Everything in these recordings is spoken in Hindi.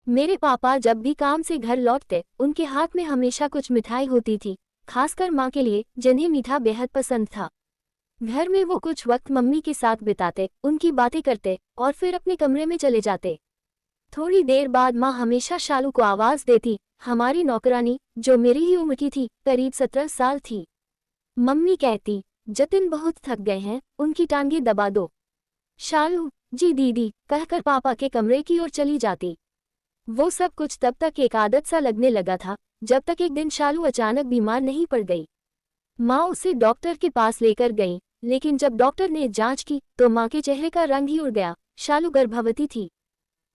मेरे पापा जब भी काम से घर लौटते उनके हाथ में हमेशा कुछ मिठाई होती थी, खासकर माँ के लिए जिन्हें मीठा बेहद पसंद था। घर में वो कुछ वक्त मम्मी के साथ बिताते, उनकी बातें करते और फिर अपने कमरे में चले जाते। थोड़ी देर बाद माँ हमेशा शालू को आवाज देती, हमारी नौकरानी जो मेरी ही उम्र की थी, करीब 17 साल थी। मम्मी कहती, जतिन बहुत थक गए हैं, उनकी टांगें दबा दो। शालू, जी दीदी कहकर पापा के कमरे की ओर चली जाती। वो सब कुछ तब तक एक आदत सा लगने लगा था, जब तक एक दिन शालू अचानक बीमार नहीं पड़ गई। माँ उसे डॉक्टर के पास लेकर गई, लेकिन जब डॉक्टर ने जांच की तो माँ के चेहरे का रंग ही उड़ गया। शालू गर्भवती थी।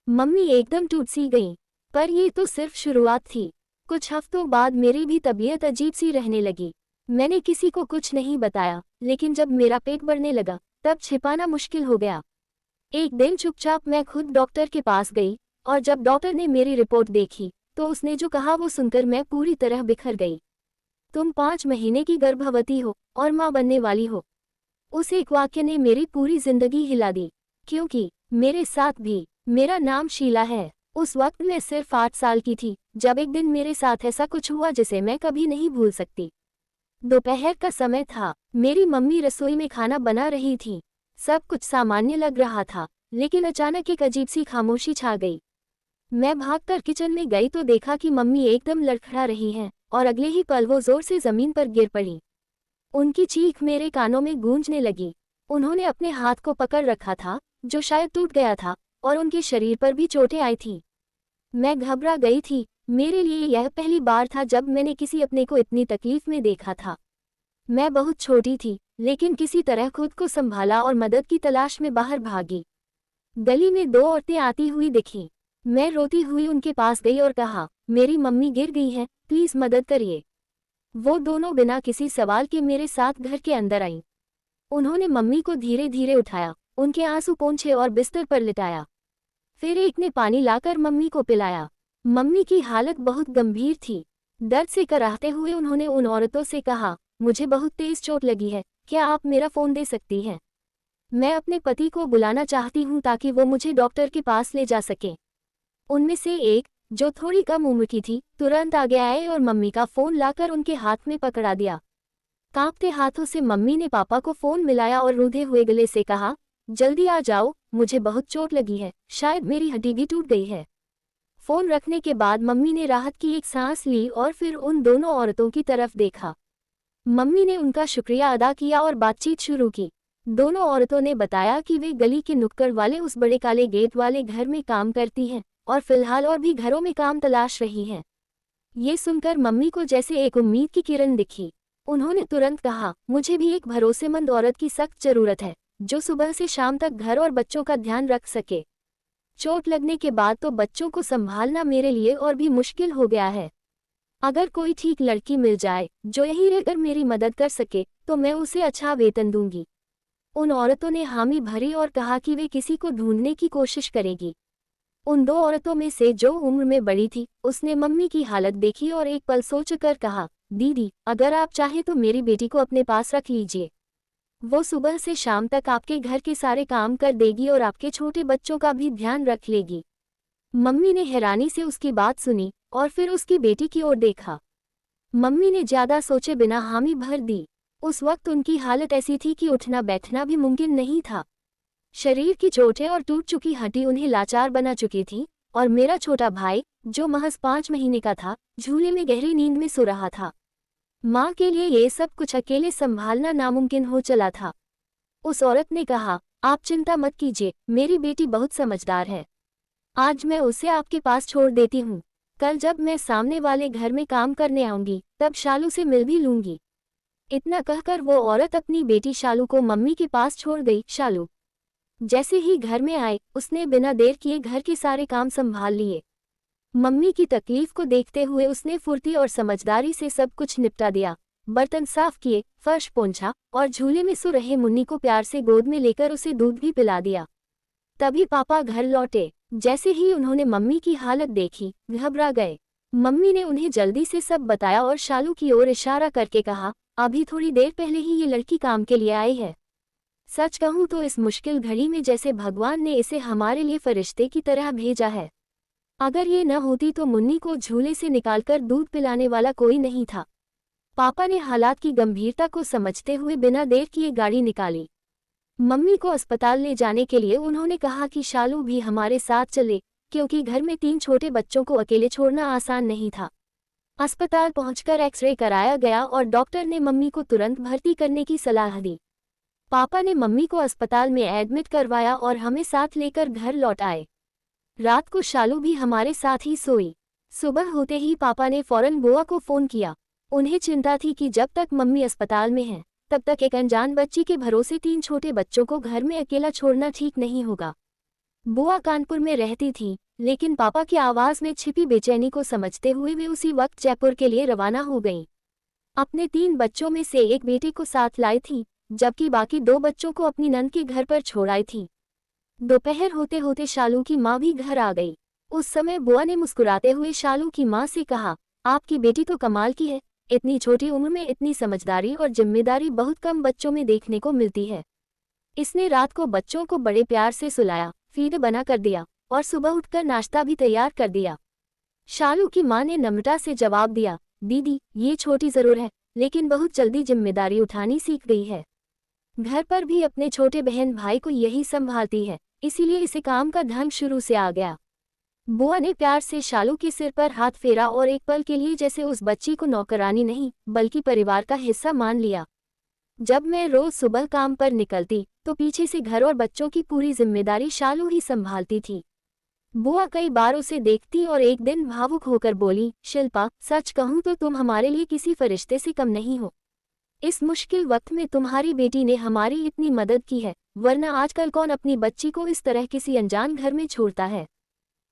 मम्मी एकदम टूट सी गई। पर ये तो सिर्फ शुरुआत थी। कुछ हफ्तों बाद मेरी भी तबीयत अजीब सी रहने लगी। मैंने किसी को कुछ नहीं बताया, लेकिन जब मेरा पेट बढ़ने लगा तब छिपाना मुश्किल हो गया। एक दिन चुपचाप मैं खुद डॉक्टर के पास गई, और जब डॉक्टर ने मेरी रिपोर्ट देखी तो उसने जो कहा वो सुनकर मैं पूरी तरह बिखर गई। तुम 5 महीने की गर्भवती हो और माँ बनने वाली हो। उस एक वाक्य ने मेरी पूरी जिंदगी हिला दी, क्योंकि मेरे साथ भी। मेरा नाम शीला है। उस वक्त मैं सिर्फ 8 साल की थी जब एक दिन मेरे साथ ऐसा कुछ हुआ जिसे मैं कभी नहीं भूल सकती। दोपहर का समय था। मेरी मम्मी रसोई में खाना बना रही थी। सब कुछ सामान्य लग रहा था, लेकिन अचानक एक अजीब सी खामोशी छा गई। मैं भागकर किचन में गई तो देखा कि मम्मी एकदम लड़खड़ा रही हैं, और अगले ही पल वो जोर से जमीन पर गिर पड़ी। उनकी चीख मेरे कानों में गूंजने लगी। उन्होंने अपने हाथ को पकड़ रखा था, जो शायद टूट गया था, और उनके शरीर पर भी चोटें आई थीं। मैं घबरा गई थी। मेरे लिए यह पहली बार था जब मैंने किसी अपने को इतनी तकलीफ में देखा था। मैं बहुत छोटी थी, लेकिन किसी तरह खुद को संभाला और मदद की तलाश में बाहर भागी। गली में 2 औरतें आती हुई दिखीं। मैं रोती हुई उनके पास गई और कहा, मेरी मम्मी गिर गई हैं, प्लीज मदद करिए। वो दोनों बिना किसी सवाल के मेरे साथ घर के अंदर आईं। उन्होंने मम्मी को धीरे धीरे उठाया, उनके आंसू पोंछे और बिस्तर पर लिटाया। फिर एक ने पानी लाकर मम्मी को पिलाया। मम्मी की हालत बहुत गंभीर थी। दर्द से कराहते हुए उन्होंने उन औरतों से कहा, मुझे बहुत तेज चोट लगी है, क्या आप मेरा फ़ोन दे सकती हैं? मैं अपने पति को बुलाना चाहती हूँ ताकि वो मुझे डॉक्टर के पास ले जा सकें। उनमें से एक, जो थोड़ी कम उम्र की थी, तुरंत आगे आए और मम्मी का फ़ोन लाकर उनके हाथ में पकड़ा दिया। कांपते हाथों से मम्मी ने पापा को फ़ोन मिलाया और रूंधे हुए गले से कहा, जल्दी आ जाओ, मुझे बहुत चोट लगी है, शायद मेरी हड्डी भी टूट गई है। फ़ोन रखने के बाद मम्मी ने राहत की एक सांस ली और फिर उन दोनों औरतों की तरफ देखा। मम्मी ने उनका शुक्रिया अदा किया और बातचीत शुरू की। दोनों औरतों ने बताया कि वे गली के नुक्कड़ वाले उस बड़े काले गेट वाले घर में काम करती हैं और फिलहाल और भी घरों में काम तलाश रही हैं। ये सुनकर मम्मी को जैसे एक उम्मीद की किरण दिखी। उन्होंने तुरंत कहा, मुझे भी एक भरोसेमंद औरत की सख्त जरूरत है, जो सुबह से शाम तक घर और बच्चों का ध्यान रख सके। चोट लगने के बाद तो बच्चों को संभालना मेरे लिए और भी मुश्किल हो गया है। अगर कोई ठीक लड़की मिल जाए जो यहीं रहकर मेरी मदद कर सके तो मैं उसे अच्छा वेतन दूंगी। उन औरतों ने हामी भरी और कहा कि वे किसी को ढूंढने की कोशिश करेगी। उन 2 औरतों में से जो उम्र में बड़ी थी, उसने मम्मी की हालत देखी और एक पल सोचकर कहा, दीदी, अगर आप चाहें तो मेरी बेटी को अपने पास रख लीजिए। वो सुबह से शाम तक आपके घर के सारे काम कर देगी और आपके छोटे बच्चों का भी ध्यान रख लेगी। मम्मी ने हैरानी से उसकी बात सुनी और फिर उसकी बेटी की ओर देखा। मम्मी ने ज्यादा सोचे बिना हामी भर दी। उस वक्त उनकी हालत ऐसी थी कि उठना बैठना भी मुमकिन नहीं था। शरीर की चोटें और टूट चुकी हड्डी उन्हें लाचार बना चुकी थी, और मेरा छोटा भाई, जो महज 5 महीने का था, झूले में गहरी नींद में सो रहा था। माँ के लिए ये सब कुछ अकेले संभालना नामुमकिन हो चला था। उस औरत ने कहा, आप चिंता मत कीजिए, मेरी बेटी बहुत समझदार है। आज मैं उसे आपके पास छोड़ देती हूँ। कल जब मैं सामने वाले घर में काम करने आऊंगी तब शालू से मिल भी लूंगी। इतना कहकर वो औरत अपनी बेटी शालू को मम्मी के पास छोड़ गई। शालू जैसे ही घर में आए, उसने बिना देर किए घर के सारे काम संभाल लिए। मम्मी की तकलीफ को देखते हुए उसने फुर्ती और समझदारी से सब कुछ निपटा दिया। बर्तन साफ किए, फर्श पोंछा और झूले में सो रहे मुन्नी को प्यार से गोद में लेकर उसे दूध भी पिला दिया। तभी पापा घर लौटे। जैसे ही उन्होंने मम्मी की हालत देखी, घबरा गए। मम्मी ने उन्हें जल्दी से सब बताया और शालू की ओर इशारा करके कहा, अभी थोड़ी देर पहले ही ये लड़की काम के लिए आई है। सच कहूँ तो इस मुश्किल घड़ी में जैसे भगवान ने इसे हमारे लिए फरिश्ते की तरह भेजा है। अगर ये न होती तो मुन्नी को झूले से निकालकर दूध पिलाने वाला कोई नहीं था। पापा ने हालात की गंभीरता को समझते हुए बिना देर किए गाड़ी निकाली। मम्मी को अस्पताल ले जाने के लिए उन्होंने कहा कि शालू भी हमारे साथ चले, क्योंकि घर में 3 छोटे बच्चों को अकेले छोड़ना आसान नहीं था। अस्पताल पहुंचकर एक्सरे कराया गया और डॉक्टर ने मम्मी को तुरंत भर्ती करने की सलाह दी। पापा ने मम्मी को अस्पताल में एडमिट करवाया और हमें साथ लेकर घर लौट आए। रात को शालू भी हमारे साथ ही सोई। सुबह होते ही पापा ने फौरन बुआ को फोन किया। उन्हें चिंता थी कि जब तक मम्मी अस्पताल में हैं, तब तक एक अनजान बच्ची के भरोसे 3 छोटे बच्चों को घर में अकेला छोड़ना ठीक नहीं होगा। बुआ कानपुर में रहती थी, लेकिन पापा की आवाज में छिपी बेचैनी को समझते हुए वे उसी वक्त जयपुर के लिए रवाना हो गईं। अपने 3 बच्चों में से एक बेटे को साथ लाई थी, जबकि बाकी 2 बच्चों को अपनी नंद के घर पर छोड़ आई थी। दोपहर होते होते शालू की माँ भी घर आ गई। उस समय बुआ ने मुस्कुराते हुए शालू की माँ से कहा, आपकी बेटी तो कमाल की है। इतनी छोटी उम्र में इतनी समझदारी और जिम्मेदारी बहुत कम बच्चों में देखने को मिलती है। इसने रात को बच्चों को बड़े प्यार से सुलाया, फीड बना कर दिया और सुबह उठकर नाश्ता भी तैयार कर दिया। शालू की माँ ने नम्रता से जवाब दिया, दीदी ये छोटी जरूर है, लेकिन बहुत जल्दी जिम्मेदारी उठानी सीख गई है। घर पर भी अपने छोटे बहन भाई को यही संभालती है, इसीलिए इसे काम का ढंग शुरू से आ गया। बुआ ने प्यार से शालू के सिर पर हाथ फेरा और एक पल के लिए जैसे उस बच्ची को नौकरानी नहीं बल्कि परिवार का हिस्सा मान लिया। जब मैं रोज सुबह काम पर निकलती तो पीछे से घर और बच्चों की पूरी जिम्मेदारी शालू ही संभालती थी। बुआ कई बार उसे देखती और एक दिन भावुक होकर बोली, शिल्पा सच कहूँ तो तुम हमारे लिए किसी फरिश्ते से कम नहीं हो। इस मुश्किल वक्त में तुम्हारी बेटी ने हमारी इतनी मदद की है, वरना आजकल कौन अपनी बच्ची को इस तरह किसी अनजान घर में छोड़ता है।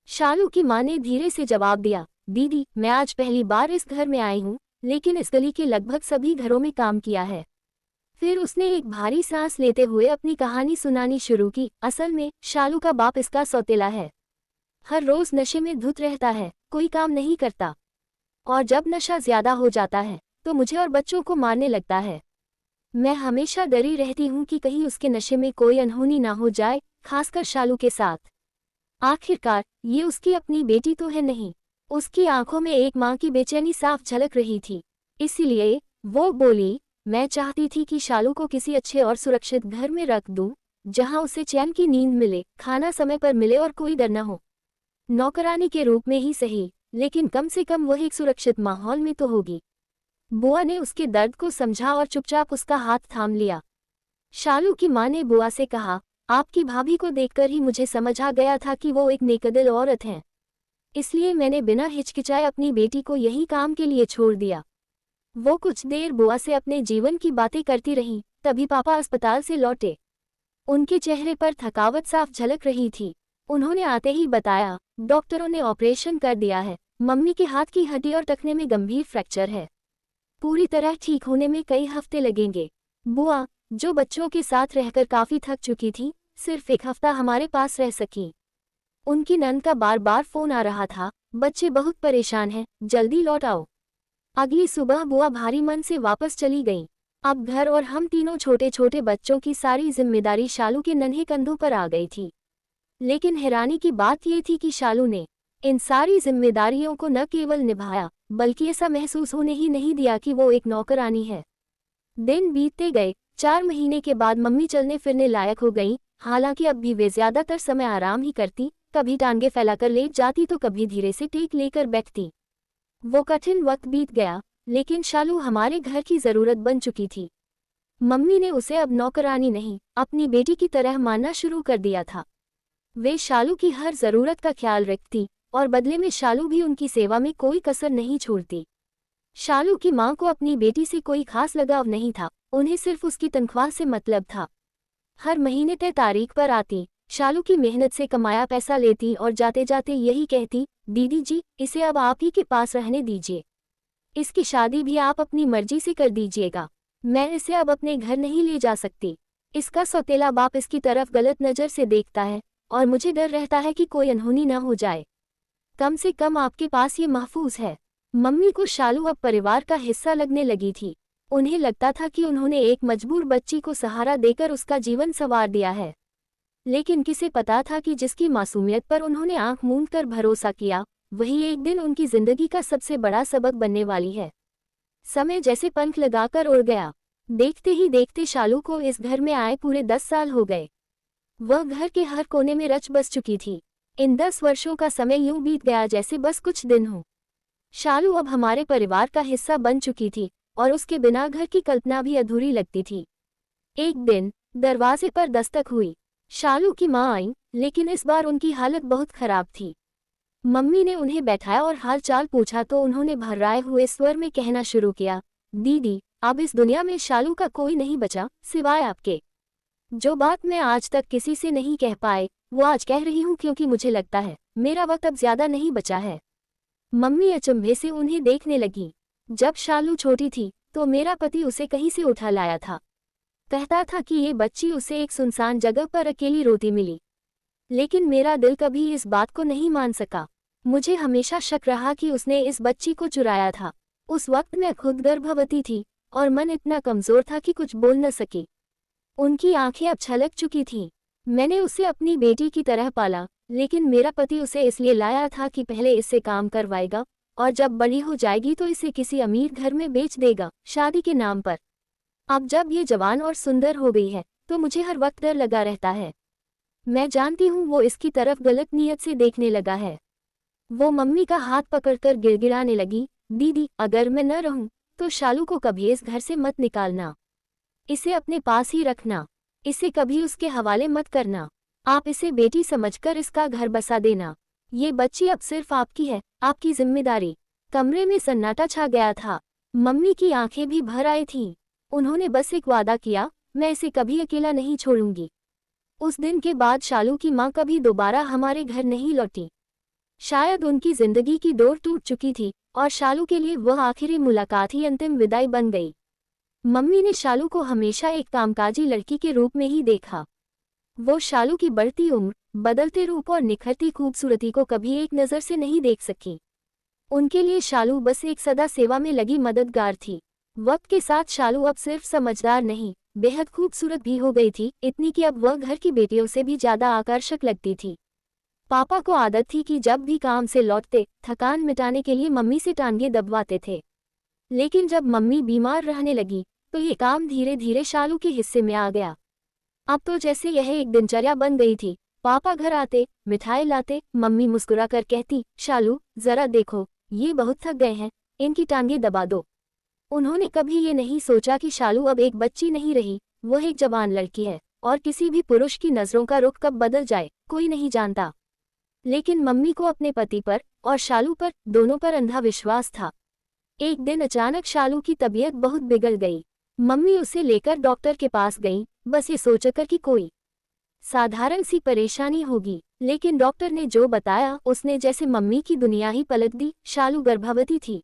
शालू की माँ ने धीरे से जवाब दिया, दीदी मैं आज पहली बार इस घर में आई हूँ, लेकिन इस गली के लगभग सभी घरों में काम किया है। फिर उसने एक भारी सांस लेते हुए अपनी कहानी सुनानी शुरू की। असल में शालू का बाप इसका सौतेला है। हर रोज नशे में धुत रहता है, कोई काम नहीं करता, और जब नशा ज्यादा हो जाता है तो मुझे और बच्चों को मारने लगता है। मैं हमेशा डरी रहती हूँ कि कहीं उसके नशे में कोई अनहोनी ना हो जाए, खासकर शालू के साथ। आखिरकार ये उसकी अपनी बेटी तो है नहीं। उसकी आंखों में एक माँ की बेचैनी साफ झलक रही थी। इसीलिए वो बोली, मैं चाहती थी कि शालू को किसी अच्छे और सुरक्षित घर में रख दूं, जहां उसे चैन की नींद मिले, खाना समय पर मिले और कोई डर न हो। नौकरानी के रूप में ही सही, लेकिन कम से कम वह एक सुरक्षित माहौल में तो होगी। बुआ ने उसके दर्द को समझा और चुपचाप उसका हाथ थाम लिया। शालू की माँ ने बुआ से कहा, आपकी भाभी को देखकर ही मुझे समझ आ गया था कि वो एक नेकदिल औरत हैं। इसलिए मैंने बिना हिचकिचाए अपनी बेटी को यही काम के लिए छोड़ दिया। वो कुछ देर बुआ से अपने जीवन की बातें करती रही, तभी पापा अस्पताल से लौटे। उनके चेहरे पर थकावट साफ झलक रही थी। उन्होंने आते ही बताया, डॉक्टरों ने ऑपरेशन कर दिया है। मम्मी के हाथ की हड्डी और टखने में गंभीर फ्रैक्चर है। पूरी तरह ठीक होने में कई हफ्ते लगेंगे। बुआ, जो बच्चों के साथ रहकर काफी थक चुकी थी, सिर्फ 1 हफ्ता हमारे पास रह सकी। उनकी नंद का बार बार फोन आ रहा था, बच्चे बहुत परेशान हैं, जल्दी लौट आओ। अगली सुबह बुआ भारी मन से वापस चली गईं। अब घर और हम तीनों छोटे छोटे बच्चों की सारी जिम्मेदारी शालू के नन्हे कंधों पर आ गई थी। लेकिन हैरानी की बात यह थी कि शालू ने इन सारी जिम्मेदारियों को न केवल निभाया, बल्कि ऐसा महसूस होने ही नहीं दिया कि वो एक नौकरानी है। दिन बीतते गए। 4 महीने के बाद मम्मी चलने फिरने लायक हो गई। हालांकि अब भी वे ज्यादातर समय आराम ही करती, कभी टांगे फैलाकर लेट जाती तो कभी धीरे से टेक लेकर बैठती। वो कठिन वक्त बीत गया, लेकिन शालू हमारे घर की जरूरत बन चुकी थी। मम्मी ने उसे अब नौकरानी नहीं, अपनी बेटी की तरह मानना शुरू कर दिया था। वे शालू की हर जरूरत का ख्याल रखती और बदले में शालू भी उनकी सेवा में कोई कसर नहीं छोड़ती। शालू की माँ को अपनी बेटी से कोई खास लगाव नहीं था, उन्हें सिर्फ उसकी तनख्वाह से मतलब था। हर महीने तय तारीख पर आती, शालू की मेहनत से कमाया पैसा लेती और जाते जाते यही कहती, दीदी जी इसे अब आप ही के पास रहने दीजिए। इसकी शादी भी आप अपनी मर्जी से कर दीजिएगा। मैं इसे अब अपने घर नहीं ले जा सकती। इसका सौतेला बाप इसकी तरफ गलत नज़र से देखता है और मुझे डर रहता है कि कोई अनहोनी न हो जाए। कम से कम आपके पास ये महफूज है। मम्मी को शालू अब परिवार का हिस्सा लगने लगी थी। उन्हें लगता था कि उन्होंने एक मजबूर बच्ची को सहारा देकर उसका जीवन संवार दिया है। लेकिन किसे पता था कि जिसकी मासूमियत पर उन्होंने आंख मूंद कर भरोसा किया, वही एक दिन उनकी जिंदगी का सबसे बड़ा सबक बनने वाली है। समय जैसे पंख लगाकर उड़ गया। देखते ही देखते शालू को इस घर में आए पूरे 10 साल हो गए। वह घर के हर कोने में रच बस चुकी थी। इन 10 वर्षों का समय यूं बीत गया जैसे बस कुछ दिन हो। शालू अब हमारे परिवार का हिस्सा बन चुकी थी और उसके बिना घर की कल्पना भी अधूरी लगती थी। एक दिन दरवाजे पर दस्तक हुई। शालू की माँ आई, लेकिन इस बार उनकी हालत बहुत खराब थी। मम्मी ने उन्हें बैठाया और हाल चाल पूछा तो उन्होंने भर्राए हुए स्वर में कहना शुरू किया, दीदी, अब इस दुनिया में शालू का कोई नहीं बचा सिवाय आपके। जो बात मैं आज तक किसी से नहीं कह पाए, वो आज कह रही हूँ क्योंकि मुझे लगता है मेरा वक्त अब ज्यादा नहीं बचा है। मम्मी अचंभे से उन्हें देखने लगी। जब शालू छोटी थी तो मेरा पति उसे कहीं से उठा लाया था। कहता था कि ये बच्ची उसे एक सुनसान जगह पर अकेली रोती मिली। लेकिन मेरा दिल कभी इस बात को नहीं मान सका। मुझे हमेशा शक रहा कि उसने इस बच्ची को चुराया था। उस वक्त मैं खुद गर्भवती थी और मन इतना कमजोर था कि कुछ बोल न सकी। उनकी आंखें अब छलक चुकी थीं। मैंने उसे अपनी बेटी की तरह पाला, लेकिन मेरा पति उसे इसलिए लाया था कि पहले इससे काम करवाएगा और जब बड़ी हो जाएगी तो इसे किसी अमीर घर में बेच देगा, शादी के नाम पर। अब जब ये जवान और सुंदर हो गई है तो मुझे हर वक्त डर लगा रहता है। मैं जानती हूँ वो इसकी तरफ गलत नीयत से देखने लगा है। वो मम्मी का हाथ पकड़कर गिड़गिड़ाने लगी, दीदी, अगर मैं न रहूं तो शालू को कभी इस घर से मत निकालना। इसे अपने पास ही रखना। इसे कभी उसके हवाले मत करना। आप इसे बेटी समझकर इसका घर बसा देना। ये बच्ची अब सिर्फ आपकी है, आपकी जिम्मेदारी। कमरे में सन्नाटा छा गया था। मम्मी की आंखें भी भर आई थीं। उन्होंने बस एक वादा किया, मैं इसे कभी अकेला नहीं छोड़ूंगी। उस दिन के बाद शालू की माँ कभी दोबारा हमारे घर नहीं लौटी। शायद उनकी जिंदगी की डोर टूट चुकी थी और शालू के लिए वह आखिरी मुलाकात ही अंतिम विदाई बन गई। मम्मी ने शालू को हमेशा एक कामकाजी लड़की के रूप में ही देखा। वो शालू की बढ़ती उम्र, बदलते रूप और निखरती खूबसूरती को कभी एक नज़र से नहीं देख सकी। उनके लिए शालू बस एक सदा सेवा में लगी मददगार थी। वक्त के साथ शालू अब सिर्फ समझदार नहीं, बेहद खूबसूरत भी हो गई थी, इतनी कि अब वह घर की बेटियों से भी ज्यादा आकर्षक लगती थी। पापा को आदत थी कि जब भी काम से लौटते थकान मिटाने के लिए मम्मी से टांगे दबवाते थे। लेकिन जब मम्मी बीमार रहने लगी तो ये काम धीरे धीरे शालू के हिस्से में आ गया। अब तो जैसे यह एक दिनचर्या बन गई थी। पापा घर आते, मिठाई लाते, मम्मी मुस्कुरा कर कहती, शालू, जरा देखो, ये बहुत थक गए हैं, इनकी टांगे दबा दो। उन्होंने कभी ये नहीं सोचा कि शालू अब एक बच्ची नहीं रही, वह एक जवान लड़की है और किसी भी पुरुष की नज़रों का रुख कब बदल जाए कोई नहीं जानता। लेकिन मम्मी को अपने पति पर और शालू पर, दोनों पर अंधा विश्वास था। एक दिन अचानक शालू की तबीयत बहुत बिगड़ गई। मम्मी उसे लेकर डॉक्टर के पास गई, बस ये सोचकर कि कोई साधारण सी परेशानी होगी। लेकिन डॉक्टर ने जो बताया उसने जैसे मम्मी की दुनिया ही पलट दी। शालू गर्भवती थी।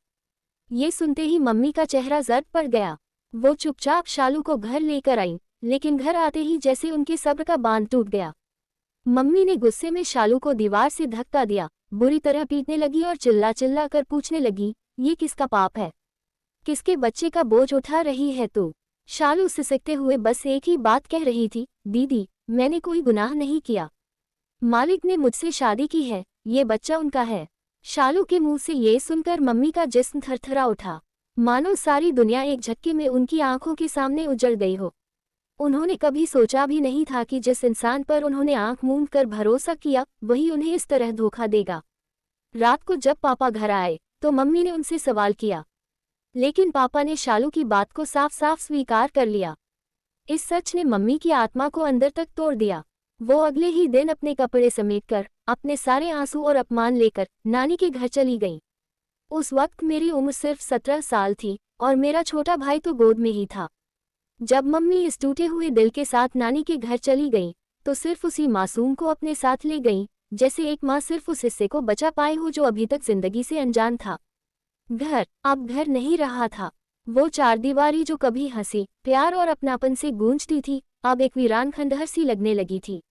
ये सुनते ही मम्मी का चेहरा जर्द पड़ गया। वो चुपचाप शालू को घर लेकर आई, लेकिन घर आते ही जैसे उनके सब्र का बांध टूट गया। मम्मी ने गुस्से में शालू को दीवार से धक्का दिया, बुरी तरह पीटने लगी और चिल्ला चिल्ला कर पूछने लगी, ये किसका पाप है? किसके बच्चे का बोझ उठा रही है तू? शालू सिसकते हुए बस एक ही बात कह रही थी, दीदी, मैंने कोई गुनाह नहीं किया। मालिक ने मुझसे शादी की है, ये बच्चा उनका है। शालू के मुंह से ये सुनकर मम्मी का जिस्म थरथरा उठा, मानो सारी दुनिया एक झटके में उनकी आंखों के सामने उजड़ गई हो। उन्होंने कभी सोचा भी नहीं था कि जिस इंसान पर उन्होंने आंख मूंद कर भरोसा किया वही उन्हें इस तरह धोखा देगा। रात को जब पापा घर आए तो मम्मी ने उनसे सवाल किया, लेकिन पापा ने शालू की बात को साफ साफ स्वीकार कर लिया। इस सच ने मम्मी की आत्मा को अंदर तक तोड़ दिया। वो अगले ही दिन अपने कपड़े समेटकर, अपने सारे आंसू और अपमान लेकर नानी के घर चली गई। उस वक्त मेरी उम्र सिर्फ 17 साल थी और मेरा छोटा भाई तो गोद में ही था। जब मम्मी इस टूटे हुए दिल के साथ नानी के घर चली गई तो सिर्फ उसी मासूम को अपने साथ ले गई, जैसे एक माँ सिर्फ उस हिस्से को बचा पाई हो जो अभी तक जिंदगी से अनजान था। घर अब घर नहीं रहा था। वो चारदीवारी जो कभी हंसी, प्यार और अपनापन से गूंजती थी, अब एक वीरान खंडहर सी लगने लगी थी।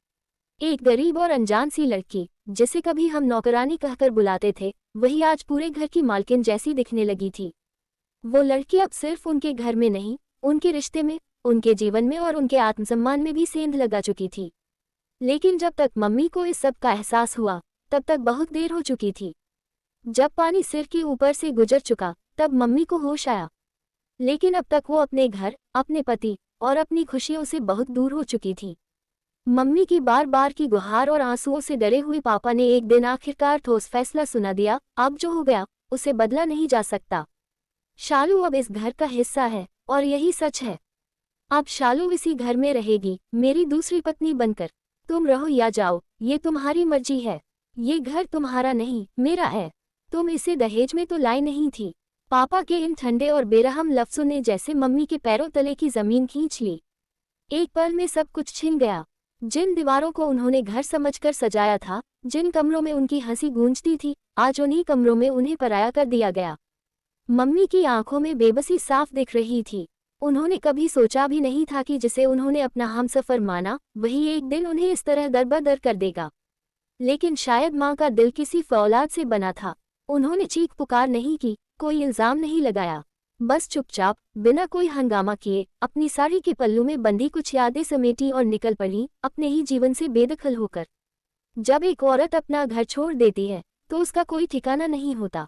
एक गरीब और अनजान सी लड़की, जिसे कभी हम नौकरानी कहकर बुलाते थे, वही आज पूरे घर की मालकिन जैसी दिखने लगी थी। वो लड़की अब सिर्फ उनके घर में नहीं, उनके रिश्ते में, उनके जीवन में और उनके आत्मसम्मान में भी सेंध लगा चुकी थी। लेकिन जब तक मम्मी को इस सब का एहसास हुआ तब तक बहुत देर हो चुकी थी। जब पानी सिर के ऊपर से गुजर चुका तब मम्मी को होश आया, लेकिन अब तक वो अपने घर, अपने पति और अपनी खुशियों से बहुत दूर हो चुकी थी। मम्मी की बार बार की गुहार और आंसुओं से डरे हुए पापा ने एक दिन आखिरकार ठोस फैसला सुना दिया, अब जो हो गया उसे बदला नहीं जा सकता। शालू अब इस घर का हिस्सा है और यही सच है। अब शालू इसी घर में रहेगी, मेरी दूसरी पत्नी बनकर। तुम रहो या जाओ, ये तुम्हारी मर्जी है। ये घर तुम्हारा नहीं, मेरा है। तुम इसे दहेज में तो लाई नहीं थी। पापा के इन ठंडे और बेरहम लफ्जों ने जैसे मम्मी के पैरों तले की जमीन खींच ली। एक पल में सब कुछ छिन गया। जिन दीवारों को उन्होंने घर समझकर सजाया था, जिन कमरों में उनकी हंसी गूंजती थी, आज उन्हीं कमरों में उन्हें पराया कर दिया गया। मम्मी की आंखों में बेबसी साफ दिख रही थी। उन्होंने कभी सोचा भी नहीं था कि जिसे उन्होंने अपना हमसफर माना वही एक दिन उन्हें इस तरह दरबदर कर देगा। लेकिन शायद माँ का दिल किसी फौलाद से बना था। उन्होंने चीख पुकार नहीं की, कोई इल्जाम नहीं लगाया, बस चुपचाप बिना कोई हंगामा किए अपनी साड़ी के पल्लू में बंधी कुछ यादें समेटी और निकल पड़ी, अपने ही जीवन से बेदखल होकर। जब एक औरत अपना घर छोड़ देती है तो उसका कोई ठिकाना नहीं होता।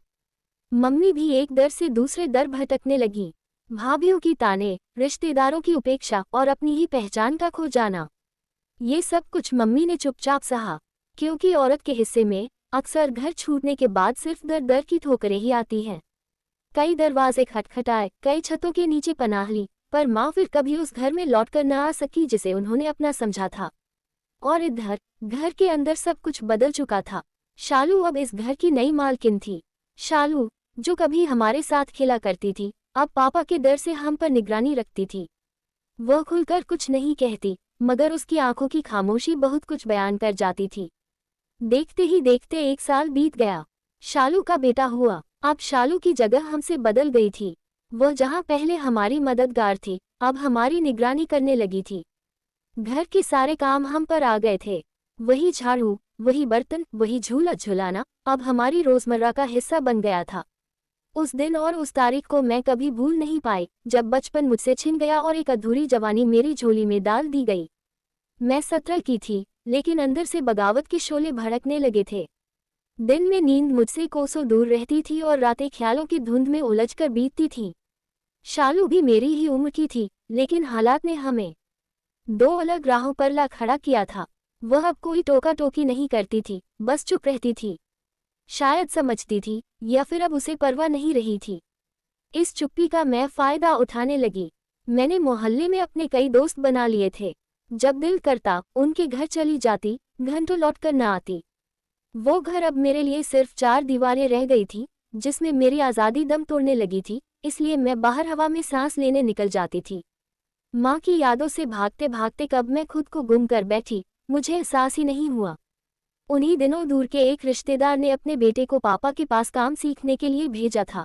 मम्मी भी एक दर से दूसरे दर भटकने लगी। भाभीओं की ताने, रिश्तेदारों की उपेक्षा और अपनी ही पहचान का खो जाना, ये सब कुछ मम्मी ने चुपचाप सहा, क्योंकि औरत के हिस्से में अक्सर घर छूटने के बाद सिर्फ दर दर की ठोकरें ही आती हैं। कई दरवाजे खटखटाए, कई छतों के नीचे पनाह ली, पर माँ फिर कभी उस घर में लौटकर न आ सकी जिसे उन्होंने अपना समझा था। और इधर घर के अंदर सब कुछ बदल चुका था। शालू अब इस घर की नई मालकिन थी। शालू, जो कभी हमारे साथ खेला करती थी, अब पापा के डर से हम पर निगरानी रखती थी। वह खुलकर कुछ नहीं कहती, मगर उसकी आंखों की खामोशी बहुत कुछ बयान कर जाती थी। देखते ही देखते 1 साल बीत गया। शालू का बेटा हुआ। अब शालू की जगह हमसे बदल गई थी। वह जहां पहले हमारी मददगार थी, अब हमारी निगरानी करने लगी थी। घर के सारे काम हम पर आ गए थे। वही झाड़ू, वही बर्तन, वही झूला झुलाना अब हमारी रोजमर्रा का हिस्सा बन गया था। उस दिन और उस तारीख को मैं कभी भूल नहीं पाई, जब बचपन मुझसे छिन गया और एक अधूरी जवानी मेरी झोली में डाल दी गई। मैं 17 की थी, लेकिन अंदर से बगावत के शोले भड़कने लगे थे। दिन में नींद मुझसे कोसों दूर रहती थी और रातें ख्यालों की धुंध में उलझकर बीतती थीं। शालू भी मेरी ही उम्र की थी, लेकिन हालात ने हमें 2 अलग राहों पर ला खड़ा किया था। वह अब कोई टोका टोकी नहीं करती थी, बस चुप रहती थी। शायद समझती थी, या फिर अब उसे परवाह नहीं रही थी। इस चुप्पी का मैं फायदा उठाने लगी। मैंने मोहल्ले में अपने कई दोस्त बना लिए थे। जब दिल करता उनके घर चली जाती, घंटों लौटकर न आती। वो घर अब मेरे लिए सिर्फ 4 दीवारें रह गई थी, जिसमें मेरी आज़ादी दम तोड़ने लगी थी, इसलिए मैं बाहर हवा में सांस लेने निकल जाती थी। माँ की यादों से भागते भागते कब मैं खुद को गुम कर बैठी, मुझे एहसास ही नहीं हुआ। उन्हीं दिनों दूर के एक रिश्तेदार ने अपने बेटे को पापा के पास काम सीखने के लिए भेजा था।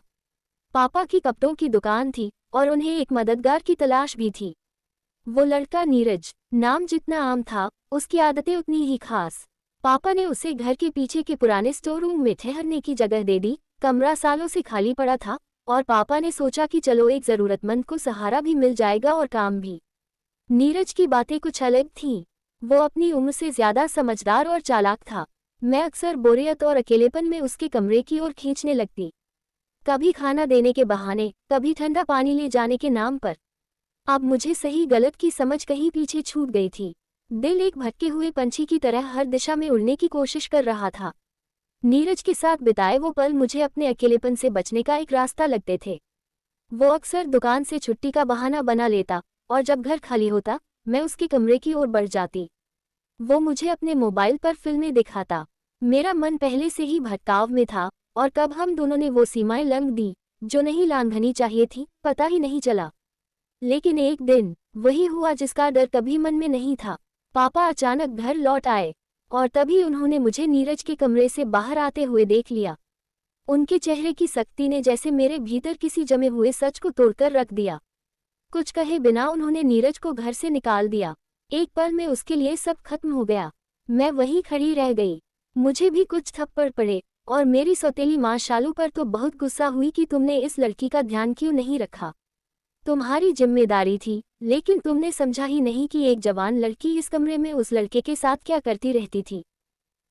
पापा की कपड़ों की दुकान थी और उन्हें एक मददगार की तलाश भी थी। वो लड़का नीरज, नाम जितना आम था, उसकी आदतें उतनी ही खास। पापा ने उसे घर के पीछे के पुराने स्टोर रूम में ठहरने की जगह दे दी। कमरा सालों से खाली पड़ा था और पापा ने सोचा कि चलो एक जरूरतमंद को सहारा भी मिल जाएगा और काम भी। नीरज की बातें कुछ अलग थीं। वो अपनी उम्र से ज्यादा समझदार और चालाक था। मैं अक्सर बोरियत और अकेलेपन में उसके कमरे की ओर खींचने लगती, कभी खाना देने के बहाने, कभी ठंडा पानी ले जाने के नाम पर। अब मुझे सही गलत की समझ कहीं पीछे छूट गई थी। दिल एक भटके हुए पंछी की तरह हर दिशा में उड़ने की कोशिश कर रहा था। नीरज के साथ बिताए वो पल मुझे अपने अकेलेपन से बचने का एक रास्ता लगते थे। वो अक्सर दुकान से छुट्टी का बहाना बना लेता और जब घर खाली होता, मैं उसके कमरे की ओर बढ़ जाती। वो मुझे अपने मोबाइल पर फिल्में दिखाता। मेरा मन पहले से ही भटकाव में था और कब हम दोनों ने वो सीमाएं लंघ दी जो नहीं लांघनी चाहिए थी, पता ही नहीं चला। लेकिन एक दिन वही हुआ जिसका डर कभी मन में नहीं था। पापा अचानक घर लौट आए और तभी उन्होंने मुझे नीरज के कमरे से बाहर आते हुए देख लिया। उनके चेहरे की सख्ती ने जैसे मेरे भीतर किसी जमे हुए सच को तोड़कर रख दिया। कुछ कहे बिना उन्होंने नीरज को घर से निकाल दिया। एक पल में उसके लिए सब खत्म हो गया। मैं वहीं खड़ी रह गई। मुझे भी कुछ थप्पड़ पड़े और मेरी सौतेली माँ शालू पर तो बहुत गुस्सा हुई कि तुमने इस लड़की का ध्यान क्यों नहीं रखा। तुम्हारी जिम्मेदारी थी, लेकिन तुमने समझा ही नहीं कि एक जवान लड़की इस कमरे में उस लड़के के साथ क्या करती रहती थी।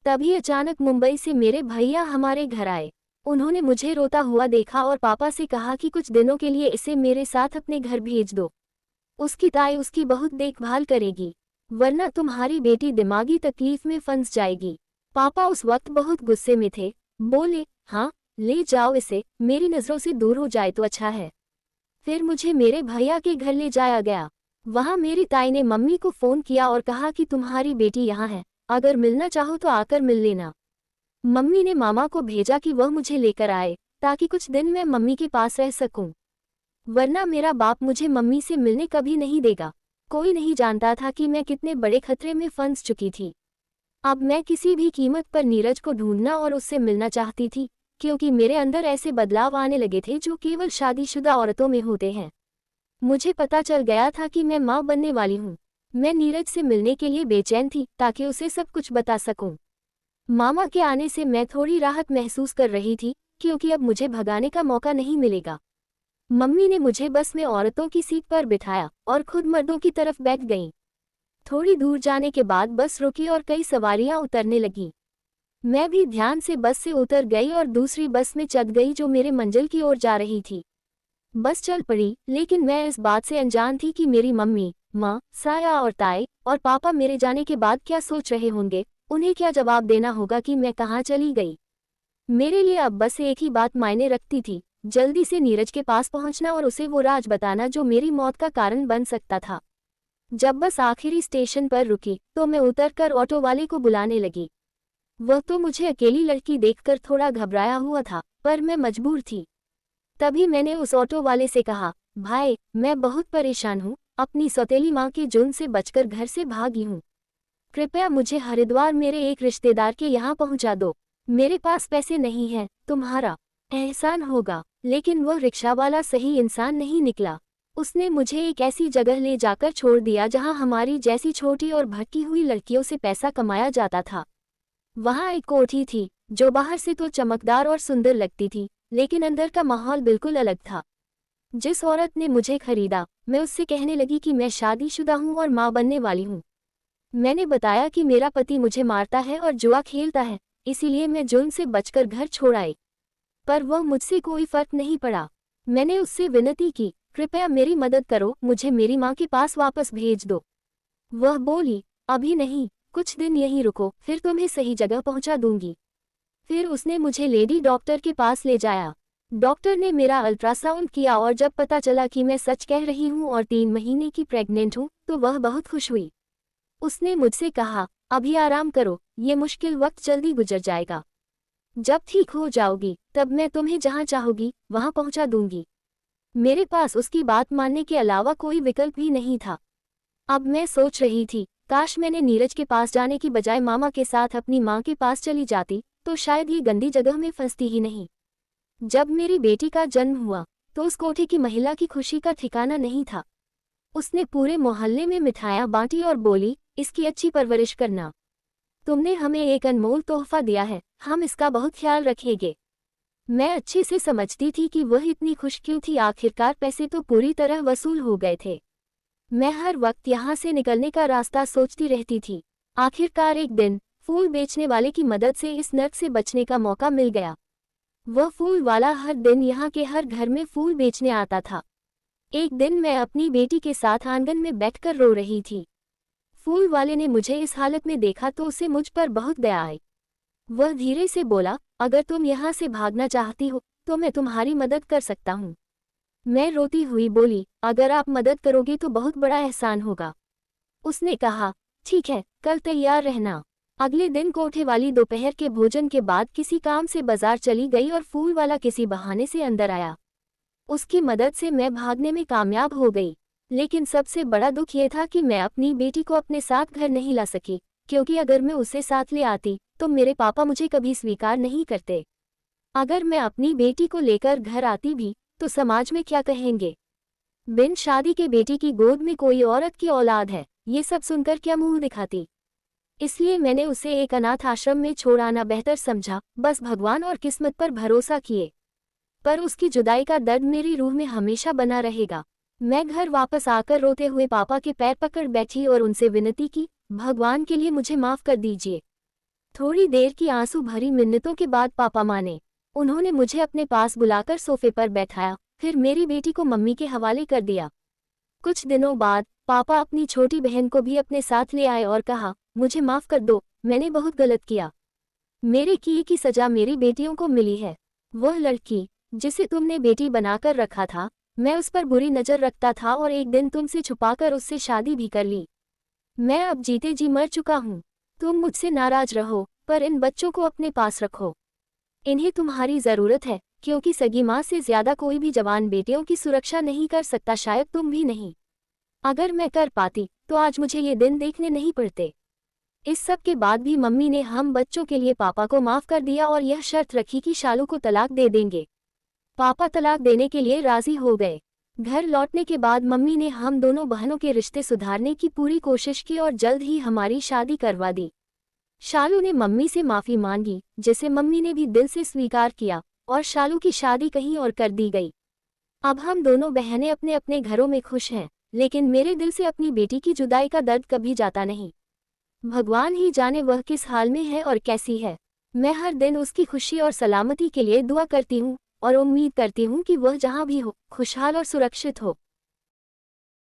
तभी अचानक मुंबई से मेरे भैया हमारे घर आए। उन्होंने मुझे रोता हुआ देखा और पापा से कहा कि कुछ दिनों के लिए इसे मेरे साथ अपने घर भेज दो। उसकी ताई उसकी बहुत देखभाल करेगी, वरना तुम्हारी बेटी दिमागी तकलीफ में फंस जाएगी। पापा उस वक्त बहुत गुस्से में थे, बोले, हाँ ले जाओ इसे, मेरी नज़रों से दूर हो जाए तो अच्छा है। फिर मुझे मेरे भैया के घर ले जाया गया। वहाँ मेरी ताई ने मम्मी को फ़ोन किया और कहा कि तुम्हारी बेटी यहाँ है, अगर मिलना चाहो तो आकर मिल लेना। मम्मी ने मामा को भेजा कि वह मुझे लेकर आए, ताकि कुछ दिन मैं मम्मी के पास रह सकूं। वरना मेरा बाप मुझे मम्मी से मिलने कभी नहीं देगा। कोई नहीं जानता था कि मैं कितने बड़े खतरे में फंस चुकी थी। अब मैं किसी भी कीमत पर नीरज को ढूंढना और उससे मिलना चाहती थी, क्योंकि मेरे अंदर ऐसे बदलाव आने लगे थे जो केवल शादीशुदा औरतों में होते हैं। मुझे पता चल गया था कि मैं माँ बनने वाली हूँ। मैं नीरज से मिलने के लिए बेचैन थी, ताकि उसे सब कुछ बता सकूं। मामा के आने से मैं थोड़ी राहत महसूस कर रही थी, क्योंकि अब मुझे भगाने का मौका नहीं मिलेगा। मम्मी ने मुझे बस में औरतों की सीट पर बिठाया और खुद मर्दों की तरफ बैठ गईं। थोड़ी दूर जाने के बाद बस रुकी और कई सवारियां उतरने लगीं। मैं भी ध्यान से बस से उतर गई और दूसरी बस में चढ़ गई जो मेरे मंजिल की ओर जा रही थी। बस चल पड़ी, लेकिन मैं इस बात से अनजान थी कि मेरी मम्मी, माँ, साया और ताई और पापा मेरे जाने के बाद क्या सोच रहे होंगे, उन्हें क्या जवाब देना होगा कि मैं कहाँ चली गई। मेरे लिए अब बस एक ही बात मायने रखती थी, जल्दी से नीरज के पास पहुंचना और उसे वो राज बताना जो मेरी मौत का कारण बन सकता था। जब बस आखिरी स्टेशन पर रुकी तो मैं उतरकर ऑटो वाले को बुलाने लगी। वह तो मुझे अकेली लड़की देखकर थोड़ा घबराया हुआ था, पर मैं मजबूर थी। तभी मैंने उस ऑटो वाले से कहा, भाई मैं बहुत परेशान हूँ, अपनी सौतेली माँ के जुर्म से बचकर घर से भागी हूँ। कृपया मुझे हरिद्वार मेरे एक रिश्तेदार के यहाँ पहुँचा दो। मेरे पास पैसे नहीं हैं, तुम्हारा एहसान होगा। लेकिन वह रिक्शा वाला सही इंसान नहीं निकला। उसने मुझे एक ऐसी जगह ले जाकर छोड़ दिया जहाँ हमारी जैसी छोटी और भटकी हुई लड़कियों से पैसा कमाया जाता था। वहाँ एक कोठी थी जो बाहर से तो चमकदार और सुंदर लगती थी, लेकिन अंदर का माहौल बिल्कुल अलग था। जिस औरत ने मुझे खरीदा, मैं उससे कहने लगी कि मैं शादीशुदा हूँ और माँ बनने वाली हूँ। मैंने बताया कि मेरा पति मुझे मारता है और जुआ खेलता है, इसीलिए मैं जुर्म से बचकर घर छोड़ आई। पर वह मुझसे कोई फर्क नहीं पड़ा। मैंने उससे विनती की, कृपया मेरी मदद करो, मुझे मेरी माँ के पास वापस भेज दो। वह बोली, अभी नहीं, कुछ दिन यहीं रुको, फिर तुम्हें सही जगह पहुँचा दूंगी। फिर उसने मुझे लेडी डॉक्टर के पास ले जाया। डॉक्टर ने मेरा अल्ट्रासाउंड किया और जब पता चला कि मैं सच कह रही हूँ और 3 महीने की प्रेग्नेंट हूँ, तो वह बहुत खुश हुई। उसने मुझसे कहा, अभी आराम करो, ये मुश्किल वक्त जल्दी गुजर जाएगा। जब ठीक हो जाओगी तब मैं तुम्हें जहाँ चाहोगी वहाँ पहुँचा दूंगी। मेरे पास उसकी बात मानने के अलावा कोई विकल्प ही नहीं था। अब मैं सोच रही थी, काश मैंने नीरज के पास जाने की बजाय मामा के साथ अपनी माँ के पास चली जाती, तो शायद ये गंदी जगह में फंसती ही नहीं। जब मेरी बेटी का जन्म हुआ तो उस कोठी की महिला की खुशी का ठिकाना नहीं था। उसने पूरे मोहल्ले में मिठाइयाँ बांटी और बोली, इसकी अच्छी परवरिश करना। तुमने हमें एक अनमोल तोहफा दिया है, हम इसका बहुत ख्याल रखेंगे। मैं अच्छे से समझती थी कि वह इतनी खुश क्यों थी। आखिरकार पैसे तो पूरी तरह वसूल हो गए थे। मैं हर वक्त यहाँ से निकलने का रास्ता सोचती रहती थी। आखिरकार एक दिन फूल बेचने वाले की मदद से इस नर्क से बचने का मौका मिल गया। वह फूल वाला हर दिन यहाँ के हर घर में फूल बेचने आता था। एक दिन मैं अपनी बेटी के साथ आंगन में बैठकर रो रही थी। फूल वाले ने मुझे इस हालत में देखा तो उसे मुझ पर बहुत दया आई। वह धीरे से बोला, अगर तुम यहाँ से भागना चाहती हो तो मैं तुम्हारी मदद कर सकता हूँ। मैं रोती हुई बोली, अगर आप मदद करोगे तो बहुत बड़ा एहसान होगा। उसने कहा, ठीक है, कल तैयार रहना। अगले दिन कोठे वाली दोपहर के भोजन के बाद किसी काम से बाजार चली गई और फूल वाला किसी बहाने से अंदर आया। उसकी मदद से मैं भागने में कामयाब हो गई। लेकिन सबसे बड़ा दुख ये था कि मैं अपनी बेटी को अपने साथ घर नहीं ला सकी, क्योंकि अगर मैं उसे साथ ले आती तो मेरे पापा मुझे कभी स्वीकार नहीं करते। अगर मैं अपनी बेटी को लेकर घर आती भी तो समाज में क्या कहेंगे, बिन शादी के बेटी की गोद में कोई औरत की औलाद है, ये सब सुनकर क्या मुंह दिखाती। इसलिए मैंने उसे एक अनाथ आश्रम में छोड़ आना बेहतर समझा, बस भगवान और किस्मत पर भरोसा किए। पर उसकी जुदाई का दर्द मेरी रूह में हमेशा बना रहेगा। मैं घर वापस आकर रोते हुए पापा के पैर पकड़ बैठी और उनसे विनती की, भगवान के लिए मुझे माफ कर दीजिए। थोड़ी देर की आंसू भरी मिन्नतों के बाद पापा माने। उन्होंने मुझे अपने पास बुलाकर सोफे पर बैठाया, फिर मेरी बेटी को मम्मी के हवाले कर दिया। कुछ दिनों बाद पापा अपनी छोटी बहन को भी अपने साथ ले आए और कहा, मुझे माफ कर दो, मैंने बहुत गलत किया। मेरे किए की सजा मेरी बेटियों को मिली है। वह लड़की जिसे तुमने बेटी बनाकर रखा था, मैं उस पर बुरी नज़र रखता था और एक दिन तुमसे छुपाकर उससे शादी भी कर ली। मैं अब जीते जी मर चुका हूँ। तुम मुझसे नाराज रहो, पर इन बच्चों को अपने पास रखो। इन्हें तुम्हारी ज़रूरत है, क्योंकि सगी माँ से ज़्यादा कोई भी जवान बेटियों की सुरक्षा नहीं कर सकता, शायद तुम भी नहीं। अगर मैं कर पाती तो आज मुझे ये दिन देखने नहीं पड़ते। इस सब के बाद भी मम्मी ने हम बच्चों के लिए पापा को माफ़ कर दिया और यह शर्त रखी कि शालू को तलाक दे देंगे। पापा तलाक देने के लिए राज़ी हो गए। घर लौटने के बाद मम्मी ने हम दोनों बहनों के रिश्ते सुधारने की पूरी कोशिश की और जल्द ही हमारी शादी करवा दी। शालू ने मम्मी से माफ़ी मांगी, जिसे मम्मी ने भी दिल से स्वीकार किया, और शालू की शादी कहीं और कर दी गई। अब हम दोनों बहनें अपने अपने घरों में खुश हैं, लेकिन मेरे दिल से अपनी बेटी की जुदाई का दर्द कभी जाता नहीं। भगवान ही जाने वह किस हाल में है और कैसी है। मैं हर दिन उसकी खुशी और सलामती के लिए दुआ करती हूँ और उम्मीद करती हूँ कि वह जहाँ भी हो, खुशहाल और सुरक्षित हो।